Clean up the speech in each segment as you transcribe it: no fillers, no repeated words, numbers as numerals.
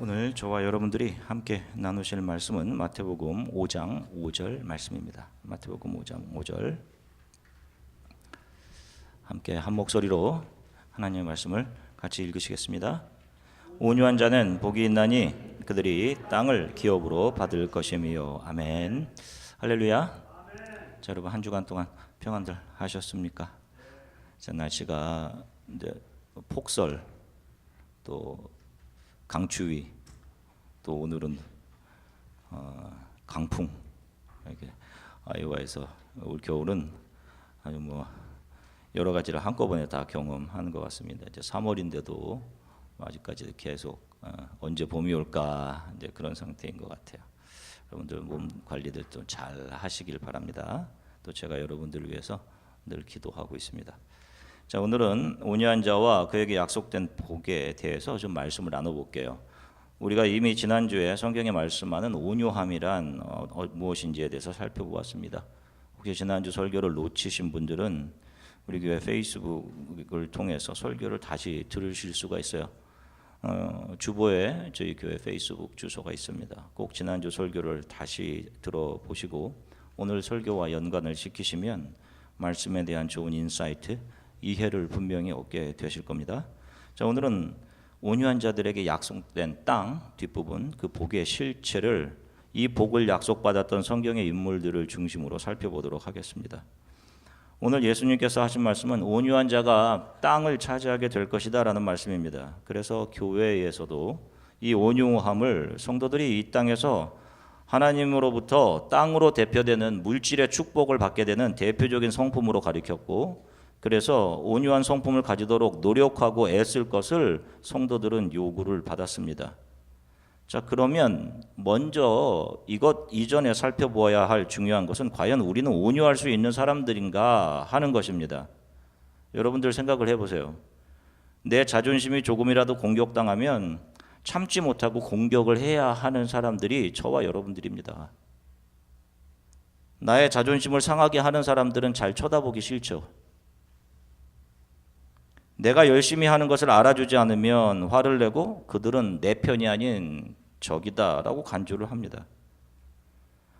오늘 저와 여러분들이 함께 나누실 말씀은 마태복음 5장 5절 말씀입니다. 마태복음 5장 5절 함께 한 목소리로 하나님의 말씀을 같이 읽으시겠습니다. 온유한 자는 복이 있나니 그들이 땅을 기업으로 받을 것이며. 아멘. 할렐루야. 자, 여러분 한 주간 동안 평안들 하셨습니까? 자, 날씨가 이제 폭설 또 강추위 또 오늘은 강풍 이렇게 아이오와에서 올 겨울은 아주 여러 가지를 한꺼번에 다 경험하는 것 같습니다. 이제 3월인데도 아직까지 계속 언제 봄이 올까 이제 그런 상태인 것 같아요. 여러분들 몸 관리들 좀 잘 하시길 바랍니다. 또 제가 여러분들을 위해서 늘 기도하고 있습니다. 자, 오늘은 온유한 자와 그에게 약속된 복에 대해서 좀 말씀을 나눠볼게요. 우리가 이미 지난주에 성경에 말씀하는 온유함이란 무엇인지에 대해서 살펴보았습니다. 혹시 지난주 설교를 놓치신 분들은 우리 교회 페이스북을 통해서 설교를 다시 들으실 수가 있어요. 주보에 저희 교회 페이스북 주소가 있습니다. 꼭 지난주 설교를 다시 들어보시고 오늘 설교와 연관을 시키시면 말씀에 대한 좋은 인사이트, 이해를 분명히 얻게 되실 겁니다. 자, 오늘은 온유한 자들에게 약속된 땅 뒷부분, 그 복의 실체를, 이 복을 약속받았던 성경의 인물들을 중심으로 살펴보도록 하겠습니다. 오늘 예수님께서 하신 말씀은 온유한 자가 땅을 차지하게 될 것이다 라는 말씀입니다. 그래서 교회에서도 이 온유함을 성도들이 이 땅에서 하나님으로부터 땅으로 대표되는 물질의 축복을 받게 되는 대표적인 성품으로 가리켰고, 그래서 온유한 성품을 가지도록 노력하고 애쓸 것을 성도들은 요구를 받았습니다. 자, 그러면 먼저 이것 이전에 살펴보아야 할 중요한 것은 과연 우리는 온유할 수 있는 사람들인가 하는 것입니다. 여러분들 생각을 해보세요. 내 자존심이 조금이라도 공격당하면 참지 못하고 공격을 해야 하는 사람들이 저와 여러분들입니다. 나의 자존심을 상하게 하는 사람들은 잘 쳐다보기 싫죠. 내가 열심히 하는 것을 알아주지 않으면 화를 내고 그들은 내 편이 아닌 적이다라고 간주를 합니다.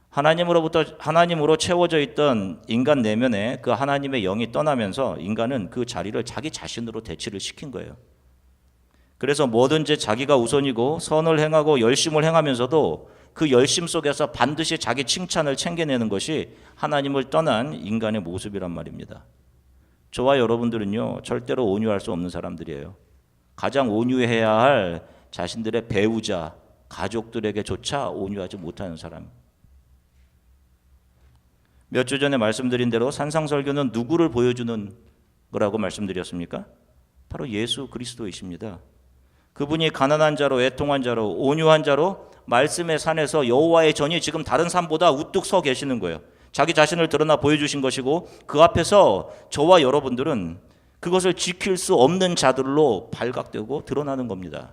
하나님으로 채워져 있던 인간 내면에 그 하나님의 영이 떠나면서 인간은 그 자리를 자기 자신으로 대치를 시킨 거예요. 그래서 뭐든지 자기가 우선이고 선을 행하고 열심을 행하면서도 그 열심 속에서 반드시 자기 칭찬을 챙겨내는 것이 하나님을 떠난 인간의 모습이란 말입니다. 저와 여러분들은요, 절대로 온유할 수 없는 사람들이에요. 가장 온유해야 할 자신들의 배우자, 가족들에게조차 온유하지 못하는 사람. 몇 주 전에 말씀드린 대로 산상설교는 누구를 보여주는 거라고 말씀드렸습니까? 바로 예수 그리스도이십니다. 그분이 가난한 자로, 애통한 자로, 온유한 자로 말씀의 산에서 여호와의 전이 지금 다른 산보다 우뚝 서 계시는 거예요. 자기 자신을 드러나 보여주신 것이고, 그 앞에서 저와 여러분들은 그것을 지킬 수 없는 자들로 발각되고 드러나는 겁니다.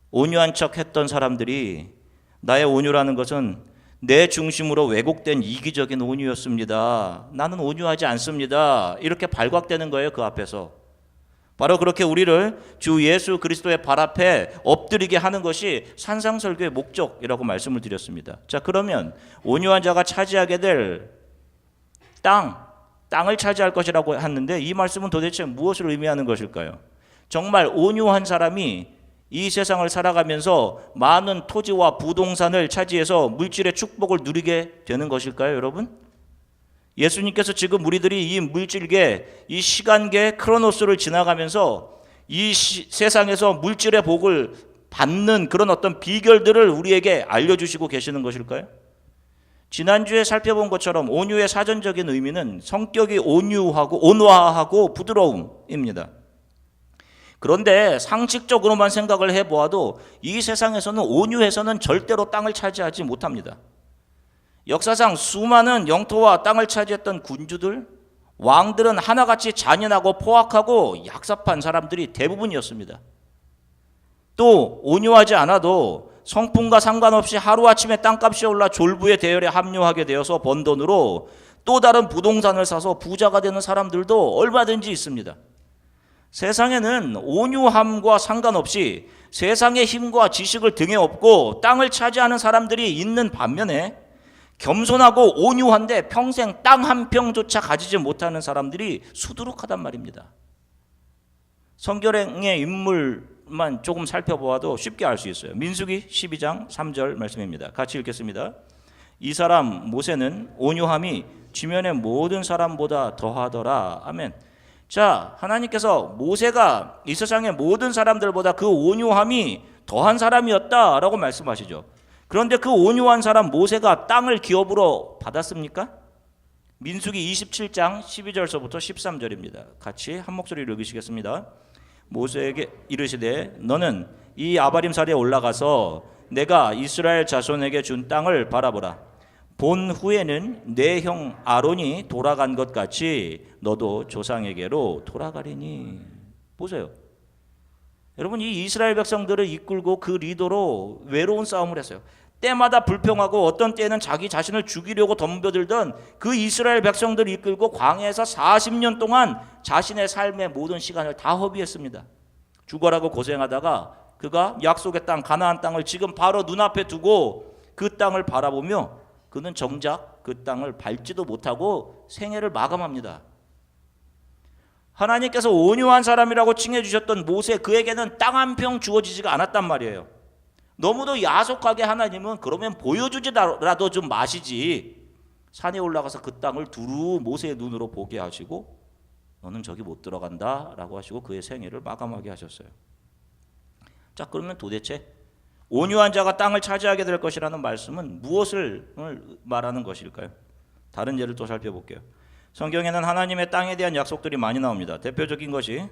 온유한 척 했던 사람들이 나의 온유라는 것은 내 중심으로 왜곡된 이기적인 온유였습니다. 나는 온유하지 않습니다. 이렇게 발각되는 거예요, 그 앞에서. 바로 그렇게 우리를 주 예수 그리스도의 발 앞에 엎드리게 하는 것이 산상설교의 목적이라고 말씀을 드렸습니다. 자, 그러면 온유한 자가 차지하게 될 땅을 차지할 것이라고 했는데, 이 말씀은 도대체 무엇을 의미하는 것일까요? 정말 온유한 사람이 이 세상을 살아가면서 많은 토지와 부동산을 차지해서 물질의 축복을 누리게 되는 것일까요, 여러분? 예수님께서 지금 우리들이 이 물질계, 이 시간계 크로노스를 지나가면서 이 세상에서 물질의 복을 받는 그런 어떤 비결들을 우리에게 알려주시고 계시는 것일까요? 지난주에 살펴본 것처럼 온유의 사전적인 의미는 성격이 온화하고 부드러움입니다. 그런데 상식적으로만 생각을 해보아도 이 세상에서는 온유해서는 절대로 땅을 차지하지 못합니다. 역사상 수많은 영토와 땅을 차지했던 군주들, 왕들은 하나같이 잔인하고 포악하고 약삽한 사람들이 대부분이었습니다. 또 온유하지 않아도 성품과 상관없이 하루아침에 땅값이 올라 졸부의 대열에 합류하게 되어서 번 돈으로 또 다른 부동산을 사서 부자가 되는 사람들도 얼마든지 있습니다. 세상에는 온유함과 상관없이 세상의 힘과 지식을 등에 업고 땅을 차지하는 사람들이 있는 반면에 겸손하고 온유한데 평생 땅 한 평조차 가지지 못하는 사람들이 수두룩하단 말입니다. 성경의 인물만 조금 살펴보아도 쉽게 알 수 있어요. 민수기 12장 3절 말씀입니다. 같이 읽겠습니다. 이 사람 모세는 온유함이 지면의 모든 사람보다 더하더라. 아멘. 자, 하나님께서 모세가 이 세상의 모든 사람들보다 그 온유함이 더한 사람이었다라고 말씀하시죠. 그런데 그 온유한 사람 모세가 땅을 기업으로 받았습니까? 민수기 27장 12절서부터 13절입니다. 같이 한 목소리로 읽으시겠습니다. 모세에게 이르시되 너는 이 아바림산에 올라가서 내가 이스라엘 자손에게 준 땅을 바라보라. 본 후에는 내 형 아론이 돌아간 것 같이 너도 조상에게로 돌아가리니. 보세요. 여러분, 이 이스라엘 백성들을 이끌고 그 리더로 외로운 싸움을 했어요. 때마다 불평하고 어떤 때는 자기 자신을 죽이려고 덤벼들던 그 이스라엘 백성들을 이끌고 광야에서 40년 동안 자신의 삶의 모든 시간을 다 허비했습니다. 죽어라고 고생하다가 그가 약속의 땅 가나안 땅을 지금 바로 눈앞에 두고 그 땅을 바라보며 그는 정작 그 땅을 밟지도 못하고 생애를 마감합니다. 하나님께서 온유한 사람이라고 칭해 주셨던 모세, 그에게는 땅 한 평 주어지지가 않았단 말이에요. 너무도 야속하게 하나님은 그러면 보여주지라도 좀 마시지, 산에 올라가서 그 땅을 두루 모세의 눈으로 보게 하시고 너는 저기 못 들어간다 라고 하시고 그의 생애를 마감하게 하셨어요. 자, 그러면 도대체 온유한 자가 땅을 차지하게 될 것이라는 말씀은 무엇을 말하는 것일까요? 다른 예를 또 살펴볼게요. 성경에는 하나님의 땅에 대한 약속들이 많이 나옵니다. 대표적인 것이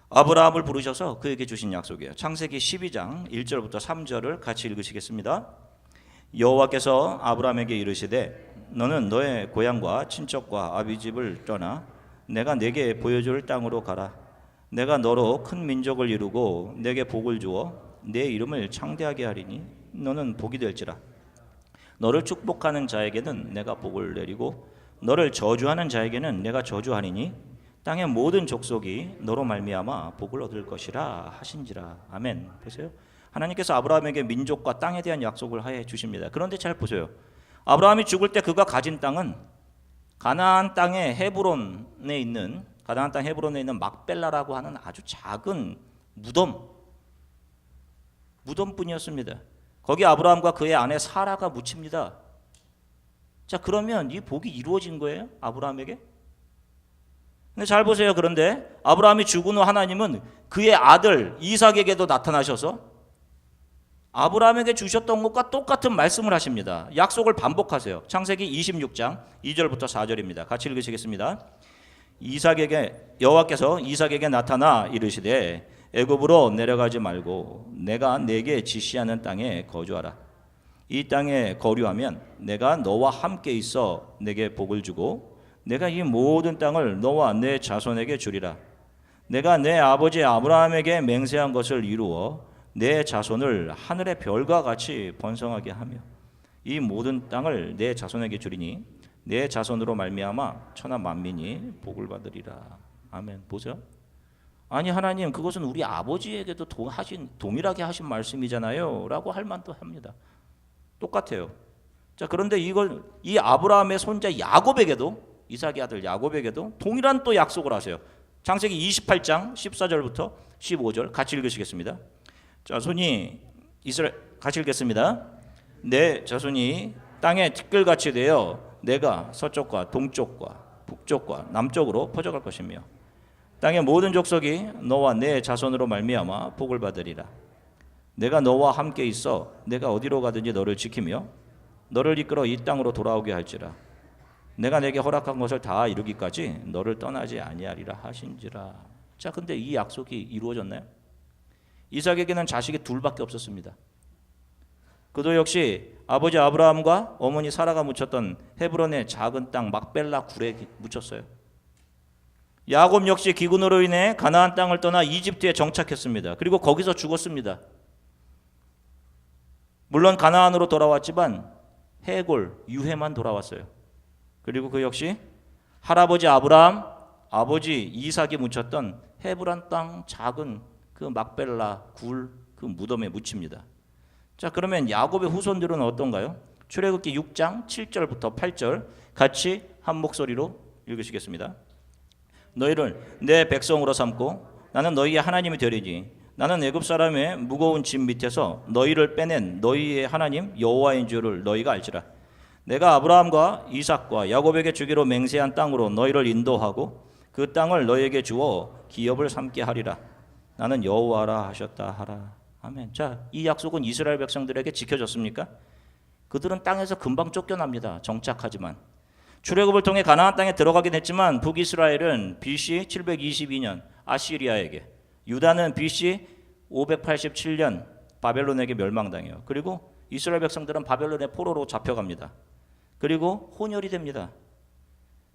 아브라함을 부르셔서 그에게 주신 약속이에요. 창세기 12장 1절부터 3절을 같이 읽으시겠습니다. 여호와께서 아브라함에게 이르시되 너는 너의 고향과 친척과 아비 집을 떠나 내가 네게 보여줄 땅으로 가라. 내가 너로 큰 민족을 이루고 네게 복을 주어 내 이름을 창대하게 하리니 너는 복이 될지라. 너를 축복하는 자에게는 내가 복을 내리고 너를 저주하는 자에게는 내가 저주하리니 땅의 모든 족속이 너로 말미암아 복을 얻을 것이라 하신지라. 아멘. 보세요. 하나님께서 아브라함에게 민족과 땅에 대한 약속을 하여 주십니다. 그런데 잘 보세요. 아브라함이 죽을 때 그가 가진 땅은 가나안 땅의 헤브론에 있는 막벨라라고 하는 아주 작은 무덤뿐이었습니다. 거기 아브라함과 그의 아내 사라가 묻힙니다. 자, 그러면 이 복이 이루어진 거예요? 아브라함에게? 근데 잘 보세요. 그런데 아브라함이 죽은 후 하나님은 그의 아들 이삭에게도 나타나셔서 아브라함에게 주셨던 것과 똑같은 말씀을 하십니다. 약속을 반복하세요. 창세기 26장 2절부터 4절입니다. 같이 읽으시겠습니다. 여호와께서 이삭에게 나타나 이르시되 애굽으로 내려가지 말고 내가 네게 지시하는 땅에 거주하라. 이 땅에 거류하면 내가 너와 함께 있어 네게 복을 주고 내가 이 모든 땅을 너와 내 자손에게 주리라. 내가 내 아버지 아브라함에게 맹세한 것을 이루어 내 자손을 하늘의 별과 같이 번성하게 하며 이 모든 땅을 내 자손에게 주리니 내 자손으로 말미암아 천하 만민이 복을 받으리라. 아멘. 보세요. 아니 하나님, 그것은 우리 아버지에게도 동일하게 하신 말씀이잖아요 라고 할 만도 합니다. 똑같아요. 자, 그런데 이 아브라함의 손자 야곱에게도, 이삭의 아들 야곱에게도 동일한 또 약속을 하세요. 창세기 28장 14절부터 15절 같이 읽으시겠습니다. 같이 읽겠습니다. 내 자손이 땅의 티끌같이 되어 내가 서쪽과 동쪽과 북쪽과 남쪽으로 퍼져갈 것이며 땅의 모든 족속이 너와 내 자손으로 말미암아 복을 받으리라. 내가 너와 함께 있어 내가 어디로 가든지 너를 지키며 너를 이끌어 이 땅으로 돌아오게 할지라. 내가 내게 허락한 것을 다 이루기까지 너를 떠나지 아니하리라 하신지라. 자, 근데 이 약속이 이루어졌나요? 이삭에게는 자식이 둘밖에 없었습니다. 그도 역시 아버지 아브라함과 어머니 사라가 묻혔던 헤브론의 작은 땅 막벨라 굴에 묻혔어요. 야곱 역시 기근으로 인해 가나안 땅을 떠나 이집트에 정착했습니다. 그리고 거기서 죽었습니다. 물론 가나안으로 돌아왔지만 유해만 돌아왔어요. 그리고 그 역시 할아버지 아브라함, 아버지 이삭이 묻혔던 헤브란 땅 작은 그 막벨라 굴 그 무덤에 묻힙니다. 자, 그러면 야곱의 후손들은 어떤가요? 출애굽기 6장 7절부터 8절 같이 한 목소리로 읽으시겠습니다. 너희를 내 백성으로 삼고 나는 너희의 하나님이 되리니 나는 애굽 사람의 무거운 짐 밑에서 너희를 빼낸 너희의 하나님 여호와인 줄을 너희가 알지라. 내가 아브라함과 이삭과 야곱에게 주기로 맹세한 땅으로 너희를 인도하고 그 땅을 너희에게 주어 기업을 삼게 하리라. 나는 여호와라 하셨다 하라. 아멘. 자, 이 약속은 이스라엘 백성들에게 지켜졌습니까? 그들은 땅에서 금방 쫓겨납니다. 정착하지만 출애굽을 통해 가나안 땅에 들어가긴 했지만 북이스라엘은 BC 722년 아시리아에게, 유다는 BC 587년 바벨론에게 멸망당해요. 그리고 이스라엘 백성들은 바벨론의 포로로 잡혀갑니다. 그리고 혼혈이 됩니다.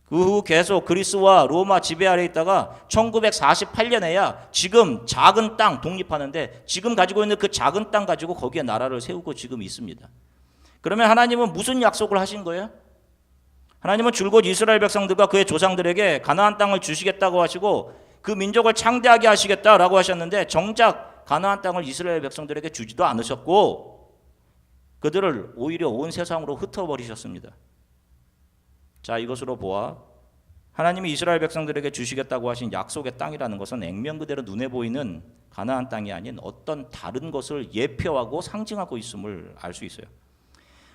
그 후 계속 그리스와 로마 지배 아래 있다가 1948년에야 지금 작은 땅 독립하는데 지금 가지고 있는 그 작은 땅 가지고 거기에 나라를 세우고 지금 있습니다. 그러면 하나님은 무슨 약속을 하신 거예요? 하나님은 줄곧 이스라엘 백성들과 그의 조상들에게 가나안 땅을 주시겠다고 하시고 그 민족을 창대하게 하시겠다라고 하셨는데 정작 가나안 땅을 이스라엘 백성들에게 주지도 않으셨고 그들을 오히려 온 세상으로 흩어버리셨습니다. 자, 이것으로 보아 하나님이 이스라엘 백성들에게 주시겠다고 하신 약속의 땅이라는 것은 액면 그대로 눈에 보이는 가나안 땅이 아닌 어떤 다른 것을 예표하고 상징하고 있음을 알 수 있어요.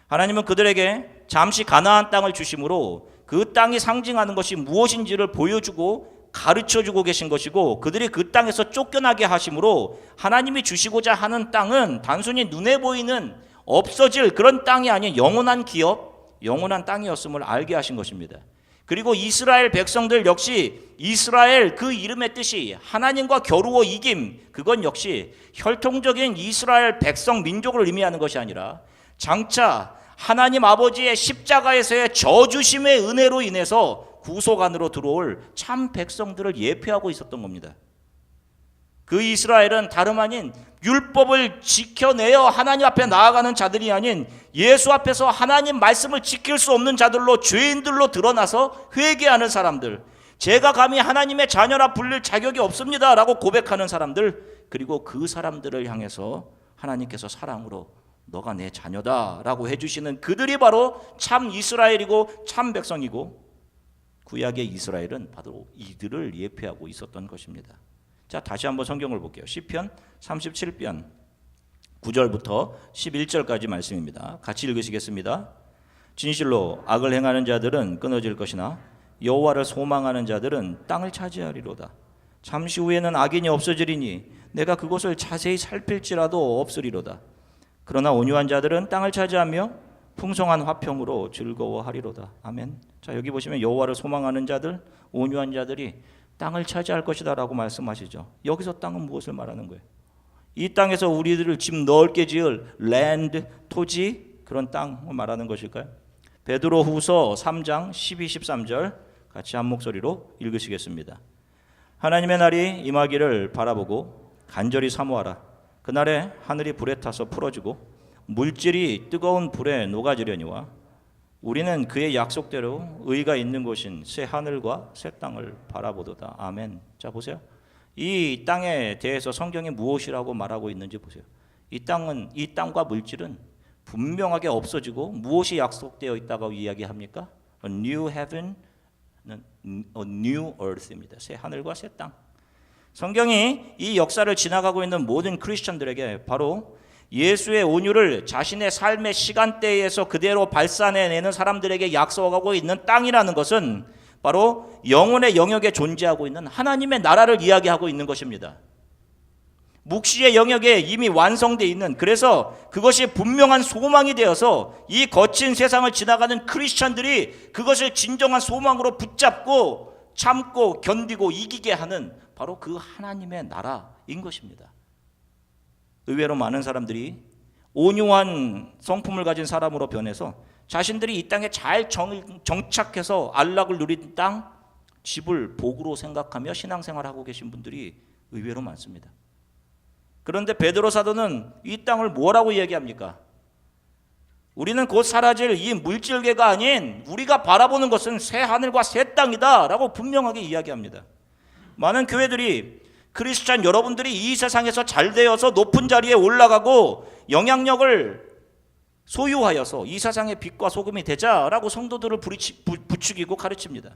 하나님은 그들에게 잠시 가나안 땅을 주심으로 그 땅이 상징하는 것이 무엇인지를 보여주고 가르쳐주고 계신 것이고 그들이 그 땅에서 쫓겨나게 하심으로 하나님이 주시고자 하는 땅은 단순히 눈에 보이는 없어질 그런 땅이 아닌 영원한 기업, 영원한 땅이었음을 알게 하신 것입니다. 그리고 이스라엘 백성들 역시 이스라엘 그 이름의 뜻이 하나님과 겨루어 이김, 그건 역시 혈통적인 이스라엘 백성 민족을 의미하는 것이 아니라 장차 하나님 아버지의 십자가에서의 저주심의 은혜로 인해서 구속 안으로 들어올 참 백성들을 예표하고 있었던 겁니다. 그 이스라엘은 다름 아닌 율법을 지켜내어 하나님 앞에 나아가는 자들이 아닌 예수 앞에서 하나님 말씀을 지킬 수 없는 자들로 죄인들로 드러나서 회개하는 사람들, 제가 감히 하나님의 자녀라 불릴 자격이 없습니다 라고 고백하는 사람들, 그리고 그 사람들을 향해서 하나님께서 사랑으로 너가 내 자녀다 라고 해주시는 그들이 바로 참 이스라엘이고 참 백성이고 구약의 이스라엘은 바로 이들을 예표하고 있었던 것입니다. 자, 다시 한번 성경을 볼게요. 시편 37편 9절부터 11절까지 말씀입니다. 같이 읽으시겠습니다. 진실로 악을 행하는 자들은 끊어질 것이나 여호와를 소망하는 자들은 땅을 차지하리로다. 잠시 후에는 악인이 없어지리니 내가 그곳을 자세히 살필지라도 없으리로다. 그러나 온유한 자들은 땅을 차지하며 풍성한 화평으로 즐거워하리로다. 아멘. 자, 여기 보시면 여호와를 소망하는 자들, 온유한 자들이 땅을 차지할 것이다 라고 말씀하시죠. 여기서 땅은 무엇을 말하는 거예요? 이 땅에서 우리들을 집 넓게 지을 랜드, 토지, 그런 땅을 말하는 것일까요? 베드로 후서 3장 12, 13절 같이 한 목소리로 읽으시겠습니다. 하나님의 날이 임하기를 바라보고 간절히 사모하라. 그날에 하늘이 불에 타서 풀어지고 물질이 뜨거운 불에 녹아지려니와 우리는 그의 약속대로 의가 있는 곳인 새 하늘과 새 땅을 바라보도다. 아멘. 자, 보세요. 이 땅에 대해서 성경이 무엇이라고 말하고 있는지 보세요. 이 땅과 물질은 분명하게 없어지고 무엇이 약속되어 있다고 이야기합니까? A new heaven, a new earth입니다. 새 하늘과 새 땅. 성경이 이 역사를 지나가고 있는 모든 크리스천들에게 바로 예수의 온유를 자신의 삶의 시간대에서 그대로 발산해내는 사람들에게 약속하고 있는 땅이라는 것은 바로 영혼의 영역에 존재하고 있는 하나님의 나라를 이야기하고 있는 것입니다. 묵시의 영역에 이미 완성되어 있는, 그래서 그것이 분명한 소망이 되어서 이 거친 세상을 지나가는 크리스천들이 그것을 진정한 소망으로 붙잡고 참고 견디고 이기게 하는 바로 그 하나님의 나라인 것입니다. 의외로 많은 사람들이 온유한 성품을 가진 사람으로 변해서 자신들이 이 땅에 잘 정착해서 안락을 누린 땅, 집을 복으로 생각하며 신앙생활하고 계신 분들이 의외로 많습니다. 그런데 베드로 사도는 이 땅을 뭐라고 얘기합니까? 우리는 곧 사라질 이 물질계가 아닌 우리가 바라보는 것은 새 하늘과 새 땅이다 라고 분명하게 이야기합니다. 많은 교회들이 크리스찬 여러분들이 이 세상에서 잘 되어서 높은 자리에 올라가고 영향력을 소유하여서 이 세상의 빛과 소금이 되자라고 성도들을 부추기고 가르칩니다.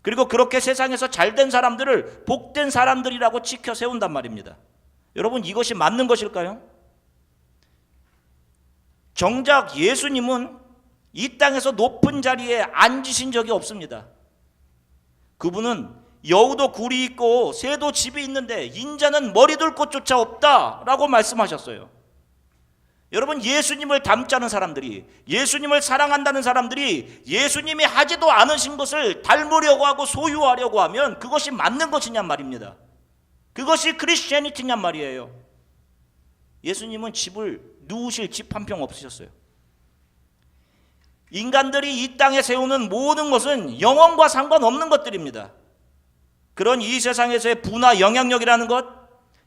그리고 그렇게 세상에서 잘된 사람들을 복된 사람들이라고 지켜 세운단 말입니다. 여러분, 이것이 맞는 것일까요? 정작 예수님은 이 땅에서 높은 자리에 앉으신 적이 없습니다. 그분은 여우도 굴이 있고 새도 집이 있는데 인자는 머리 둘 곳조차 없다라고 말씀하셨어요. 여러분, 예수님을 닮자는 사람들이, 예수님을 사랑한다는 사람들이 예수님이 하지도 않으신 것을 닮으려고 하고 소유하려고 하면 그것이 맞는 것이냔 말입니다. 그것이 크리스티애니티냔 말이에요. 예수님은 집을 누우실 집 한 평 없으셨어요. 인간들이 이 땅에 세우는 모든 것은 영혼과 상관없는 것들입니다. 그런 이 세상에서의 부나 영향력이라는 것,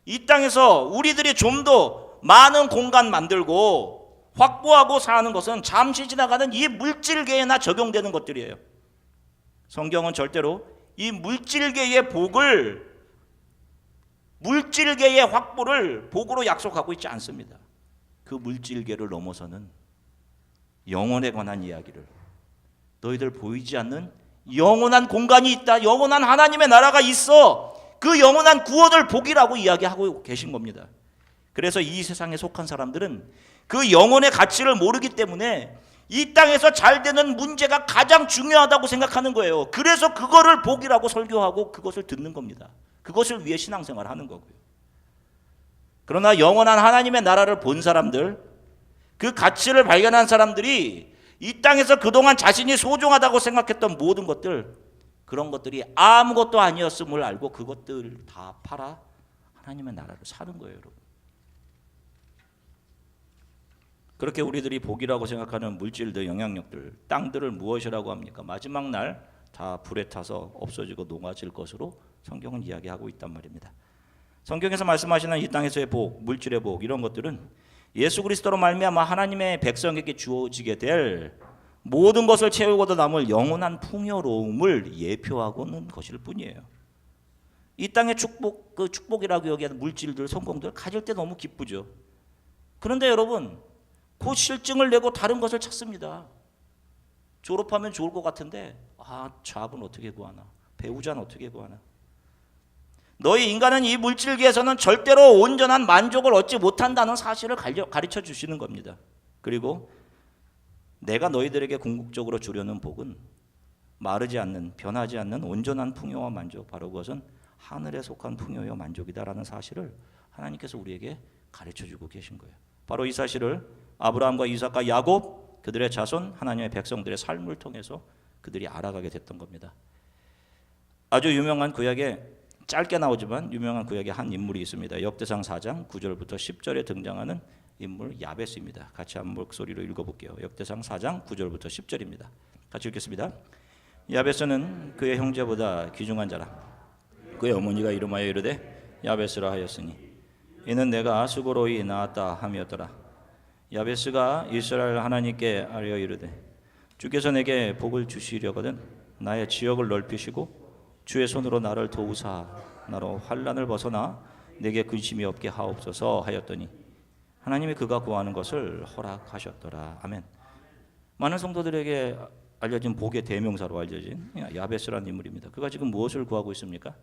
이 땅에서 우리들이 좀 더 많은 공간 만들고 확보하고 사는 것은 잠시 지나가는 이 물질계에나 적용되는 것들이에요. 성경은 절대로 이 물질계의 복을, 물질계의 확보를 복으로 약속하고 있지 않습니다. 그 물질계를 넘어서는 영혼에 관한 이야기를, 너희들 보이지 않는 영원한 공간이 있다, 영원한 하나님의 나라가 있어, 그 영원한 구원을 복이라고 이야기하고 계신 겁니다. 그래서 이 세상에 속한 사람들은 그 영혼의 가치를 모르기 때문에 이 땅에서 잘 되는 문제가 가장 중요하다고 생각하는 거예요. 그래서 그거를 복이라고 설교하고 그것을 듣는 겁니다. 그것을 위해 신앙생활을 하는 거고요. 그러나 영원한 하나님의 나라를 본 사람들, 그 가치를 발견한 사람들이 이 땅에서 그동안 자신이 소중하다고 생각했던 모든 것들, 그런 것들이 아무것도 아니었음을 알고 그것들 다 팔아 하나님의 나라를 사는 거예요, 여러분. 그렇게 우리들이 복이라고 생각하는 물질들, 영향력들, 땅들을 무엇이라고 합니까? 마지막 날 다 불에 타서 없어지고 녹아질 것으로 성경은 이야기하고 있단 말입니다. 성경에서 말씀하시는 이 땅에서의 복, 물질의 복, 이런 것들은 예수 그리스도로 말미암아 하나님의 백성에게 주어지게 될 모든 것을 채우고도 남을 영원한 풍요로움을 예표하고는 것일 뿐이에요. 이 땅의 축복, 그 축복이라고 여기하는 물질들, 성공들 가질 때 너무 기쁘죠. 그런데 여러분, 그 실증을 내고 다른 것을 찾습니다. 졸업하면 좋을 것 같은데, 잡은 어떻게 구하나, 배우자는 어떻게 구하나. 너희 인간은 이 물질계에서는 절대로 온전한 만족을 얻지 못한다는 사실을 가르쳐 주시는 겁니다. 그리고 내가 너희들에게 궁극적으로 주려는 복은 마르지 않는, 변하지 않는 온전한 풍요와 만족, 바로 그것은 하늘에 속한 풍요와 만족이다라는 사실을 하나님께서 우리에게 가르쳐 주고 계신 거예요. 바로 이 사실을 아브라함과 이삭과 야곱, 그들의 자손, 하나님의 백성들의 삶을 통해서 그들이 알아가게 됐던 겁니다. 아주 유명한 구약에, 짧게 나오지만 유명한 구약에 한 인물이 있습니다. 역대상 4장 9절부터 10절에 등장하는 인물 야베스입니다. 같이 한 목소리로 읽어볼게요. 역대상 4장 9절부터 10절입니다. 같이 읽겠습니다. 야베스는 그의 형제보다 귀중한 자라. 그의 어머니가 이름하여 이르되 야베스라 하였으니 이는 내가 수고로이 낳았다 함이었더라. 야베스가 이스라엘 하나님께 아뢰어 이르되 주께서 내게 복을 주시려거든 나의 지역을 넓히시고 주의 손으로 나를 도우사 나로 환난을 벗어나 내게 근심이 없게 하옵소서 하였더니 하나님이 그가 구하는 것을 허락하셨더라. 아멘. 많은 성도들에게 알려진 복의 대명사로 알려진 야베스라는 인물입니다. 그가 지금 무엇을 구하고 있습니까?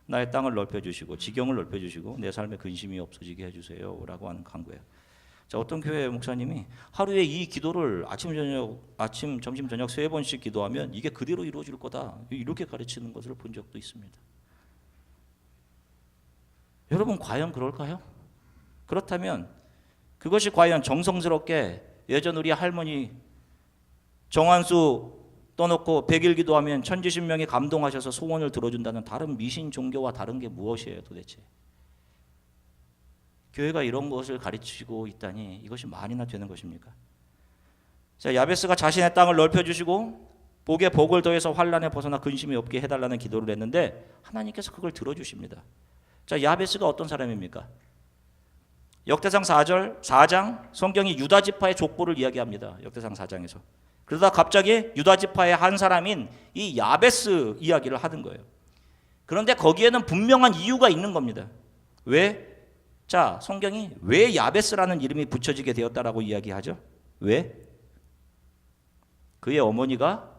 나의 땅을 넓혀주시고 지경을 넓혀주시고 내 삶에 근심이 없어지게 해주세요 라고 하는 간구예요. 자, 어떤 교회 목사님이 하루에 이 기도를 아침, 점심, 저녁 3번씩 기도하면 이게 그대로 이루어질 거다, 이렇게 가르치는 것을 본 적도 있습니다. 여러분, 과연 그럴까요? 그렇다면 그것이 과연 정성스럽게 예전 우리 할머니 정한수 떠놓고 100일 기도하면 천지신명이 감동하셔서 소원을 들어준다는 다른 미신 종교와 다른 게 무엇이에요 도대체? 교회가 이런 것을 가르치고 있다니 이것이 말이나 되는 것입니까? 자, 야베스가 자신의 땅을 넓혀주시고 복에 복을 더해서 환난에 벗어나 근심이 없게 해달라는 기도를 했는데 하나님께서 그걸 들어주십니다. 자, 야베스가 어떤 사람입니까? 역대상 4장 성경이 유다 지파의 족보를 이야기합니다. 역대상 4장에서. 그러다 갑자기 유다 지파의 한 사람인 이 야베스 이야기를 하는 거예요. 그런데 거기에는 분명한 이유가 있는 겁니다. 왜? 자, 성경이 왜 야베스라는 이름이 붙여지게 되었다라고 이야기하죠? 왜? 그의 어머니가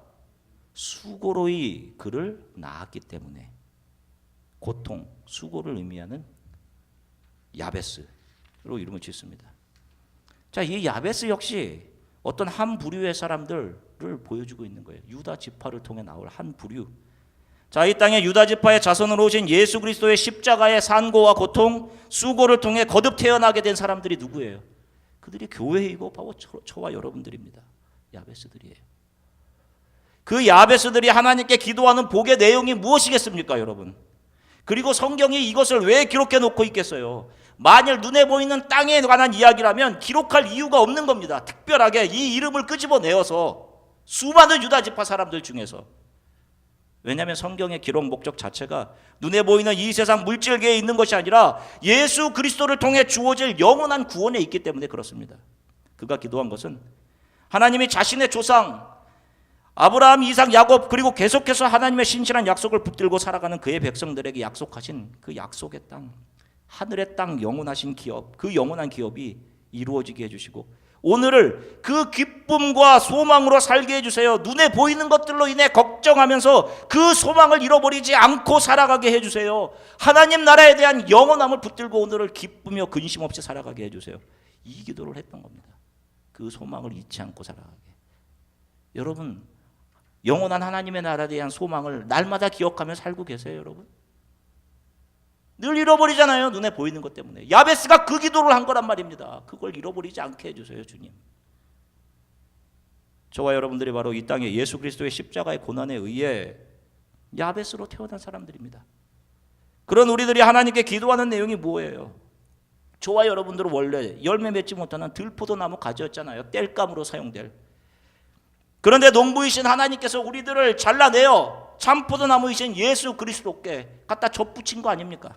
수고로이 그를 낳았기 때문에. 고통, 수고를 의미하는 야베스로 이름을 짓습니다. 자, 이 야베스 역시 어떤 한 부류의 사람들을 보여주고 있는 거예요. 유다 지파를 통해 나올 한 부류. 자, 이 땅에 유다 지파의 자손으로 오신 예수 그리스도의 십자가의 산고와 고통, 수고를 통해 거듭 태어나게 된 사람들이 누구예요? 그들이 교회이고 바로 저와 여러분들입니다. 야베스들이에요. 그 야베스들이 하나님께 기도하는 복의 내용이 무엇이겠습니까, 여러분? 그리고 성경이 이것을 왜 기록해 놓고 있겠어요? 만일 눈에 보이는 땅에 관한 이야기라면 기록할 이유가 없는 겁니다. 특별하게 이 이름을 끄집어내어서 수많은 유다 지파 사람들 중에서. 왜냐하면 성경의 기록 목적 자체가 눈에 보이는 이 세상 물질계에 있는 것이 아니라 예수 그리스도를 통해 주어질 영원한 구원에 있기 때문에 그렇습니다. 그가 기도한 것은 하나님이 자신의 조상 아브라함, 이삭, 야곱, 그리고 계속해서 하나님의 신실한 약속을 붙들고 살아가는 그의 백성들에게 약속하신 그 약속의 땅, 하늘의 땅, 영원하신 기업, 그 영원한 기업이 이루어지게 해주시고 오늘을 그 기쁨과 소망으로 살게 해주세요. 눈에 보이는 것들로 인해 걱정하면서 그 소망을 잃어버리지 않고 살아가게 해주세요. 하나님 나라에 대한 영원함을 붙들고 오늘을 기쁘며 근심 없이 살아가게 해주세요. 이 기도를 했던 겁니다. 그 소망을 잊지 않고 살아가게. 여러분, 영원한 하나님의 나라에 대한 소망을 날마다 기억하며 살고 계세요, 여러분? 늘 잃어버리잖아요, 눈에 보이는 것 때문에. 야베스가 그 기도를 한 거란 말입니다. 그걸 잃어버리지 않게 해주세요, 주님. 저와 여러분들이 바로 이 땅에 예수 그리스도의 십자가의 고난에 의해 야베스로 태어난 사람들입니다. 그런 우리들이 하나님께 기도하는 내용이 뭐예요? 저와 여러분들은 원래 열매 맺지 못하는 들포도나무 가지였잖아요. 땔감으로 사용될. 그런데 농부이신 하나님께서 우리들을 잘라내어 참포도나무이신 예수 그리스도께 갖다 접붙인 거 아닙니까?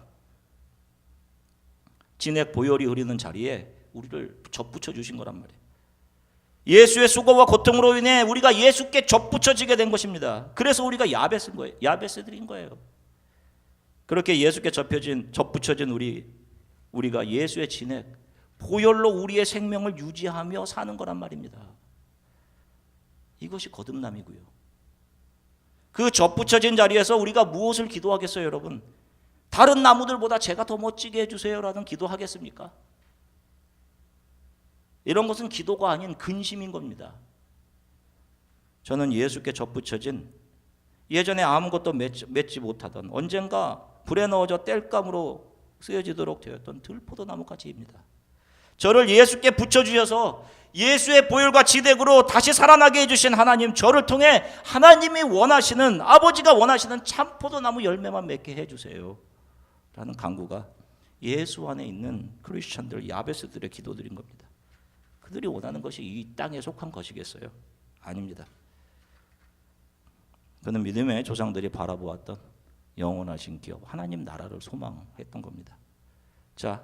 진액 보혈이 흐르는 자리에 우리를 접붙여 주신 거란 말이에요. 예수의 수고와 고통으로 인해 우리가 예수께 접붙여지게 된 것입니다. 그래서 우리가 야베스인 거예요. 야베스들인 거예요. 그렇게 예수께 접붙여진 우리가 예수의 진액, 보혈로 우리의 생명을 유지하며 사는 거란 말입니다. 이것이 거듭남이고요. 그 접붙여진 자리에서 우리가 무엇을 기도하겠어요, 여러분? 다른 나무들보다 제가 더 멋지게 해주세요라는 기도하겠습니까? 이런 것은 기도가 아닌 근심인 겁니다. 저는 예수께 접붙여진 예전에 아무것도 맺지 못하던 언젠가 불에 넣어져 땔감으로 쓰여지도록 되었던 들포도나무까지입니다. 저를 예수께 붙여주셔서 예수의 보혈과 지대구로 다시 살아나게 해주신 하나님, 저를 통해 하나님이 원하시는, 아버지가 원하시는 참포도나무 열매만 맺게 해주세요 라는 간구가 예수 안에 있는 크리스천들, 야베스들의 기도들인 겁니다. 그들이 원하는 것이 이 땅에 속한 것이겠어요? 아닙니다. 그는 믿음의 조상들이 바라보았던 영원하신 기업, 하나님 나라를 소망했던 겁니다. 자,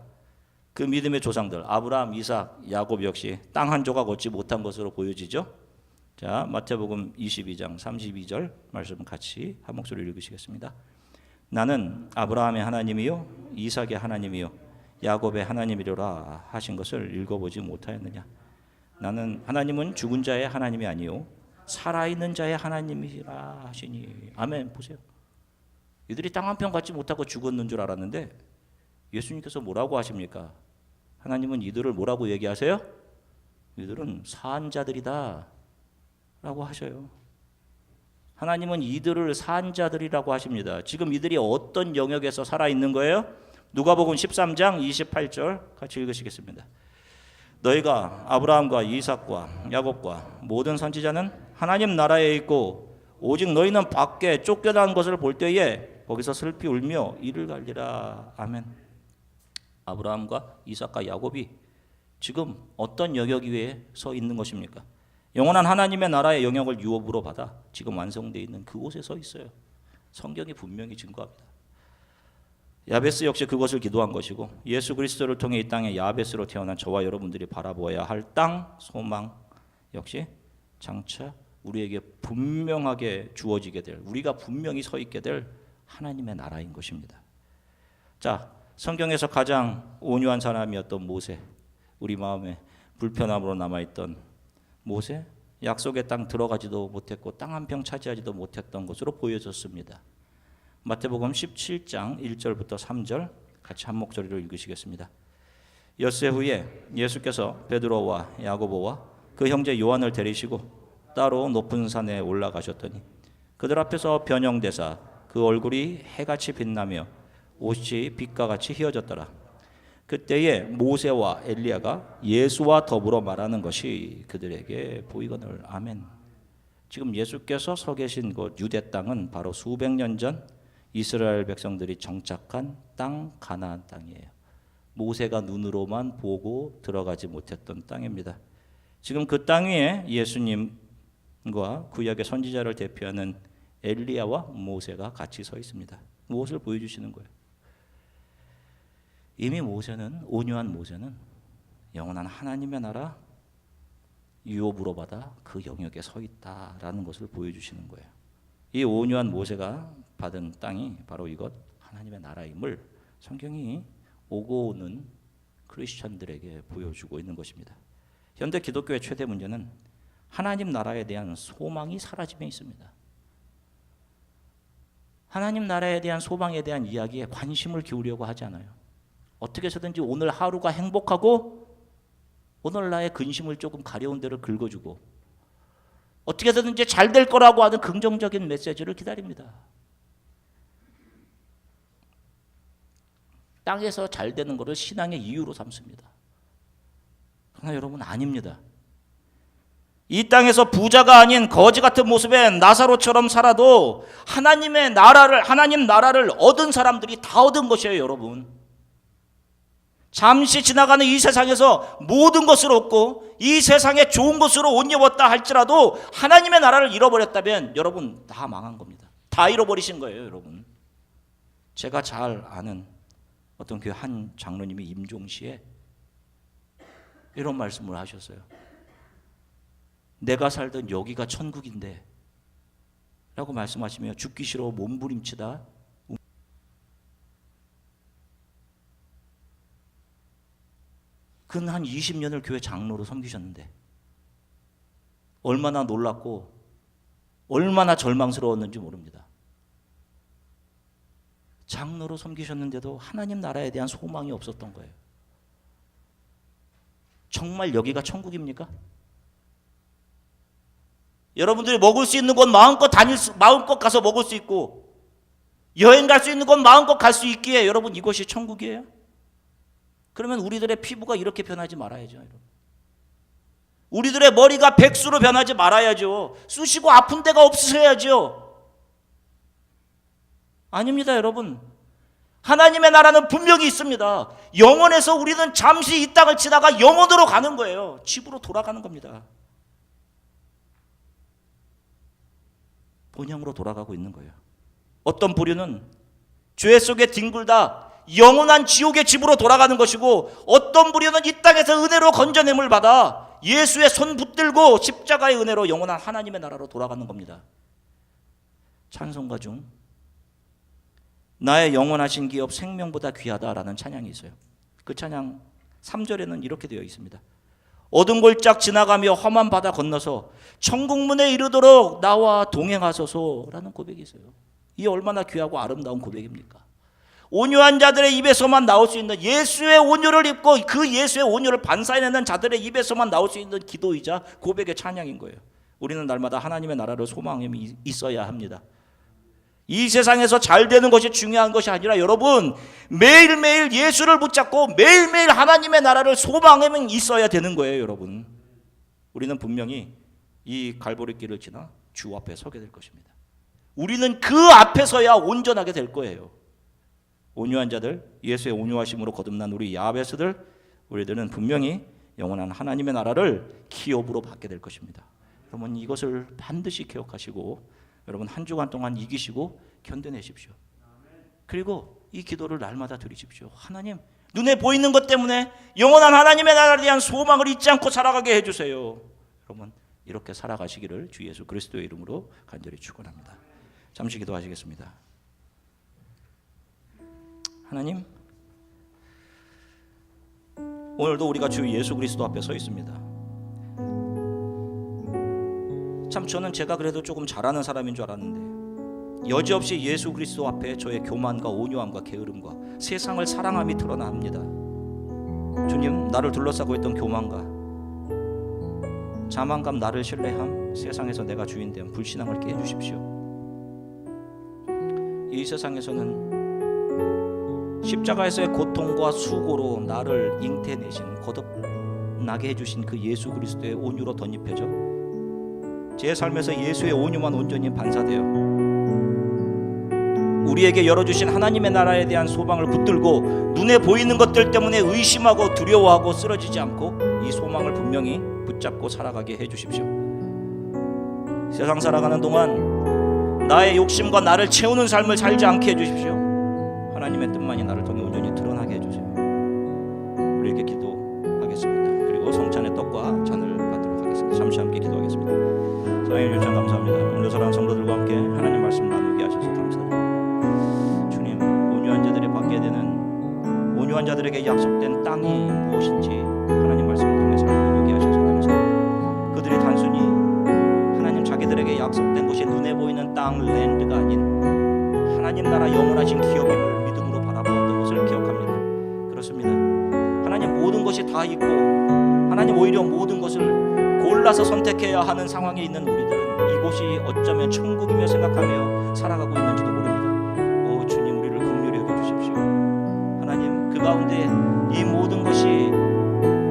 그 믿음의 조상들 아브라함, 이삭, 야곱 역시 땅 한 조각 얻지 못한 것으로 보여지죠. 자, 마태복음 22장 32절 말씀 같이 한 목소리로 읽으시겠습니다. 나는 아브라함의 하나님이요 이삭의 하나님이요 야곱의 하나님이로라 하신 것을 읽어보지 못하였느냐. 하나님은 죽은 자의 하나님이 아니요 살아있는 자의 하나님이라 하시니. 아멘. 보세요. 이들이 땅 한 편 갖지 못하고 죽었는 줄 알았는데 예수님께서 뭐라고 하십니까? 하나님은 이들을 뭐라고 얘기하세요? 이들은 산 자들이다 라고 하셔요. 하나님은 이들을 산 자들이라고 하십니다. 지금 이들이 어떤 영역에서 살아있는 거예요? 누가복음 13장 28절 같이 읽으시겠습니다. 너희가 아브라함과 이삭과 야곱과 모든 선지자는 하나님 나라에 있고 오직 너희는 밖에 쫓겨난 것을 볼 때에 거기서 슬피 울며 이를 갈리라. 아멘. 아브라함과 이삭과 야곱이 지금 어떤 영역 위에 서 있는 것입니까? 영원한 하나님의 나라의 영역을 유업으로 받아 지금 완성되어 있는 그곳에 서 있어요. 성경이 분명히 증거합니다. 야베스 역시 그것을 기도한 것이고 예수 그리스도를 통해 이 땅에 야베스로 태어난 저와 여러분들이 바라보아야 할 땅, 소망 역시 장차 우리에게 분명하게 주어지게 될, 우리가 분명히 서 있게 될 하나님의 나라인 것입니다. 자, 성경에서 가장 온유한 사람이었던 모세, 우리 마음에 불편함으로 남아있던 모세, 약속의 땅 들어가지도 못했고 땅 한 평 차지하지도 못했던 것으로 보여졌습니다. 마태복음 17장 1절부터 3절 같이 한 목소리로 읽으시겠습니다. 엿새 후에 예수께서 베드로와 야고보와 그 형제 요한을 데리시고 따로 높은 산에 올라가셨더니 그들 앞에서 변형되사 그 얼굴이 해같이 빛나며 옷이 빛과 같이 휘어졌더라. 그때에 모세와 엘리야가 예수와 더불어 말하는 것이 그들에게 보이거늘. 아멘. 지금 예수께서 서 계신 곳 유대 땅은 바로 수백 년 전 이스라엘 백성들이 정착한 땅, 가나안 땅이에요. 모세가 눈으로만 보고 들어가지 못했던 땅입니다. 지금 그 땅 위에 예수님과 구약의 선지자를 대표하는 엘리야와 모세가 같이 서 있습니다. 무엇을 보여주시는 거예요? 이미 모세는, 온유한 모세는 영원한 하나님의 나라 유업으로 받아 그 영역에 서 있다라는 것을 보여주시는 거예요. 이 온유한 모세가 받은 땅이 바로 이것 하나님의 나라임을 성경이 오고 오는 크리스천들에게 보여주고 있는 것입니다. 현대 기독교의 최대 문제는 하나님 나라에 대한 소망이 사라짐에 있습니다. 하나님 나라에 대한 소망에 대한 이야기에 관심을 기울이려고 하지 않아요. 어떻게 해서든지 오늘 하루가 행복하고 오늘 나의 근심을 조금 가려운 데를 긁어주고 어떻게 해서든지 잘 될 거라고 하는 긍정적인 메시지를 기다립니다. 땅에서 잘 되는 것을 신앙의 이유로 삼습니다. 그러나 여러분 아닙니다. 이 땅에서 부자가 아닌 거지 같은 모습의 나사로처럼 살아도 하나님 나라를 얻은 사람들이 다 얻은 것이에요, 여러분. 잠시 지나가는 이 세상에서 모든 것을 얻고 이 세상에 좋은 것으로 옷 입었다 할지라도 하나님의 나라를 잃어버렸다면 여러분 다 망한 겁니다. 다 잃어버리신 거예요, 여러분. 제가 잘 아는 어떤 그 한 장로님이 임종시에 이런 말씀을 하셨어요. 내가 살던 여기가 천국인데 라고 말씀하시며 죽기 싫어 몸부림치다 그는 한 20년을 교회 장로로 섬기셨는데 얼마나 놀랐고 얼마나 절망스러웠는지 모릅니다. 장로로 섬기셨는데도 하나님 나라에 대한 소망이 없었던 거예요. 정말 여기가 천국입니까? 여러분들이 먹을 수 있는 곳 마음껏 마음껏 가서 먹을 수 있고 여행 갈 수 있는 곳 마음껏 갈 수 있기에 여러분 이것이 천국이에요? 그러면 우리들의 피부가 이렇게 변하지 말아야죠, 여러분. 우리들의 머리가 백수로 변하지 말아야죠. 쑤시고 아픈 데가 없으셔야죠. 아닙니다, 여러분. 하나님의 나라는 분명히 있습니다. 영원에서 우리는 잠시 이 땅을 지나가 영원으로 가는 거예요. 집으로 돌아가는 겁니다. 본향으로 돌아가고 있는 거예요. 어떤 부류는 죄 속에 뒹굴다 영원한 지옥의 집으로 돌아가는 것이고 어떤 부류는 이 땅에서 은혜로 건져냄을 받아 예수의 손 붙들고 십자가의 은혜로 영원한 하나님의 나라로 돌아가는 겁니다. 찬송가 중 나의 영원하신 기업 생명보다 귀하다라는 찬양이 있어요. 그 찬양 3절에는 이렇게 되어 있습니다. 어두운 골짝 지나가며 험한 바다 건너서 천국문에 이르도록 나와 동행하소서라는 고백이 있어요. 이 얼마나 귀하고 아름다운 고백입니까? 온유한 자들의 입에서만 나올 수 있는 예수의 온유를 입고 그 예수의 온유를 반사해내는 자들의 입에서만 나올 수 있는 기도이자 고백의 찬양인 거예요. 우리는 날마다 하나님의 나라를 소망이 있어야 합니다. 이 세상에서 잘 되는 것이 중요한 것이 아니라 여러분 매일매일 예수를 붙잡고 매일매일 하나님의 나라를 소망하며 있어야 되는 거예요, 여러분. 우리는 분명히 이 갈보리 길을 지나 주 앞에 서게 될 것입니다. 우리는 그 앞에 서야 온전하게 될 거예요. 온유한 자들, 예수의 온유하심으로 거듭난 우리 야베스들, 우리들은 분명히 영원한 하나님의 나라를 기업으로 받게 될 것입니다. 여러분 이것을 반드시 기억하시고 여러분 한 주간 동안 이기시고 견뎌내십시오. 그리고 이 기도를 날마다 드리십시오. 하나님, 눈에 보이는 것 때문에 영원한 하나님의 나라에 대한 소망을 잊지 않고 살아가게 해주세요. 여러분 이렇게 살아가시기를 주 예수 그리스도의 이름으로 간절히 축원합니다. 잠시 기도하시겠습니다. 하나님, 오늘도 우리가 주 예수 그리스도 앞에 서 있습니다. 참 저는 제가 그래도 조금 잘하는 사람인 줄 알았는데 여지없이 예수 그리스도 앞에 저의 교만과 온유함과 게으름과 세상을 사랑함이 드러납니다. 주님, 나를 둘러싸고 있던 교만과 자만감, 나를 신뢰함, 세상에서 내가 주인됨, 불신앙을 깨주십시오. 이 세상에서는 십자가에서의 고통과 수고로 나를 잉태내신, 거듭나게 해주신 그 예수 그리스도의 온유로 덧입혀져 제 삶에서 예수의 온유만 온전히 반사되어 우리에게 열어주신 하나님의 나라에 대한 소망을 붙들고 눈에 보이는 것들 때문에 의심하고 두려워하고 쓰러지지 않고 이 소망을 분명히 붙잡고 살아가게 해주십시오. 세상 살아가는 동안 나의 욕심과 나를 채우는 삶을 살지 않게 해주십시오. 하나님의 뜻만이 나를 통해 온전히 드러나게 해주세요. 우리에게 기도하겠습니다. 그리고 성찬의 떡과 잔을 받도록 하겠습니다. 잠시 함께 기도하겠습니다. 사랑의 주님 감사합니다. 오늘 사랑하는 성도들과 함께 하나님 말씀 나누게 하셔서 감사드립니다. 주님, 온유한 자들이 받게 되는, 온유한 자들에게 약속된 땅이 무엇인지 하나님 말씀을 통해 살펴보게 하셔서 감사합니다. 그들이 단순히 하나님 자기들에게 약속된 곳이 눈에 보이는 땅, 랜드가 아닌 하나님 나라 영원하신 기업임을 믿음으로 바라보았던 것을 기억합니다. 그렇습니다. 하나님 모든 것이 다 있고 하나님 오히려 모든 것을 골라서 선택해야 하는 상황에 있는 우리들은 이곳이 어쩌면 천국이며 생각하며 살아가고 있는지도 모릅니다. 오 주님, 우리를 긍휼히 여겨주십시오. 하나님, 그 가운데 이 모든 것이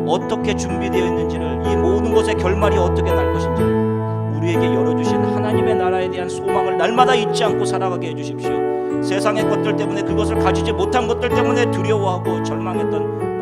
어떻게 준비되어 있는지를, 이 모든 것의 결말이 어떻게 날 것인지를 우리에게 열어주신 하나님의 나라에 대한 소망을 날마다 잊지 않고 살아가게 해주십시오. 세상의 것들 때문에, 그것을 가지지 못한 것들 때문에 두려워하고 절망했던